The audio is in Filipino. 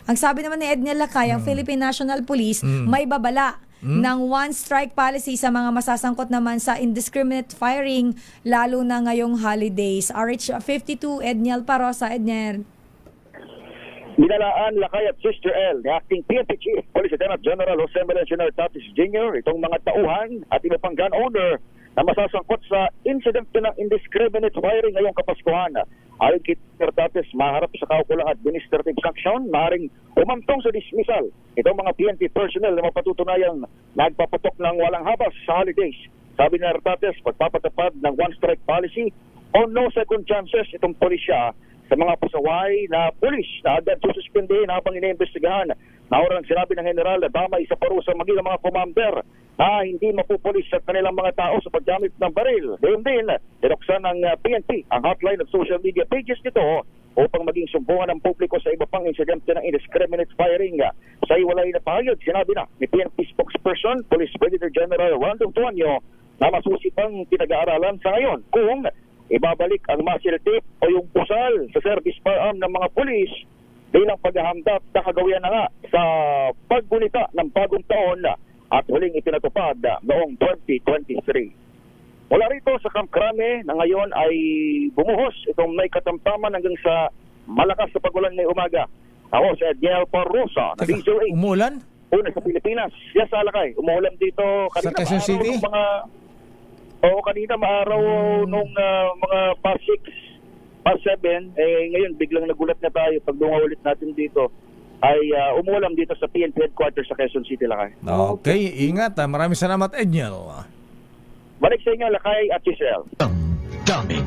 Ang sabi naman ni Edniel Lakay, ang Philippine National Police may babala ng one-strike policy sa mga masasangkot naman sa indiscriminate firing, lalo na ngayong holidays. RH52, Edniel Parosa. Edniel. Binalaan Lakay at Sister L ni Acting PNP Chief Police Lieutenant General Jose Melencio Tatis Jr. itong mga tauhan at iba pang gun owner na masasangkot sa incident ng indiscriminate firing ngayong Kapaskuhan. Ayon kay Tatis, maharap sa kaukulang administrative sanction, maaaring umantong sa dismissal itong mga PNP personnel na mapatutunayang nagpaputok ng walang habas sa holidays. Sabi ni Tatis, pagpapatupad ng one-strike policy o no second chances itong pulisya sa mga pasaway na pulis na agad sususpindihin habang iniimbestigahan. Naurang sinabi ng General na damay sa parusa maging mga commander na hindi mapupulis sa kanilang mga tao sa paggamit ng baril. Gayon din, tinuksan ng PNP ang hotline at social media pages nito upang maging sumbungan ng publiko sa iba pang insidente ng indiscriminate firing. Sa iwalay na pahayag, sinabi na ni PNP spokesperson, Police Brigadier General Rondon Tuanyo, na masusi pang pinag-aaralan sa ngayon kung ibabalik ang muzzle tape o yung pusal sa service firearm ng mga pulis bilang paghahamdap na kagawian na nga sa paggunita ng bagong taon at huling ipinatupad noong 2023. Mula rito sa Camp Crame na ngayon ay bumuhos itong may katamtaman hanggang sa malakas na pagulan ngayong umaga. Ako si Edniel Parosa na DZOH. Umulan? Una sa Pilipinas. Yes, Alakay. Umuulan dito Sa Quezon City? Kanina maaraw nung mga past 6, past 7, ngayon biglang nagulat na tayo pag dunga ulit natin dito ay umuulan dito sa PNP headquarters sa Quezon City, Lakay. Okay, ingat. Maraming salamat, Edniel. Balik sa inyo, Lakay at Giselle. Damdamin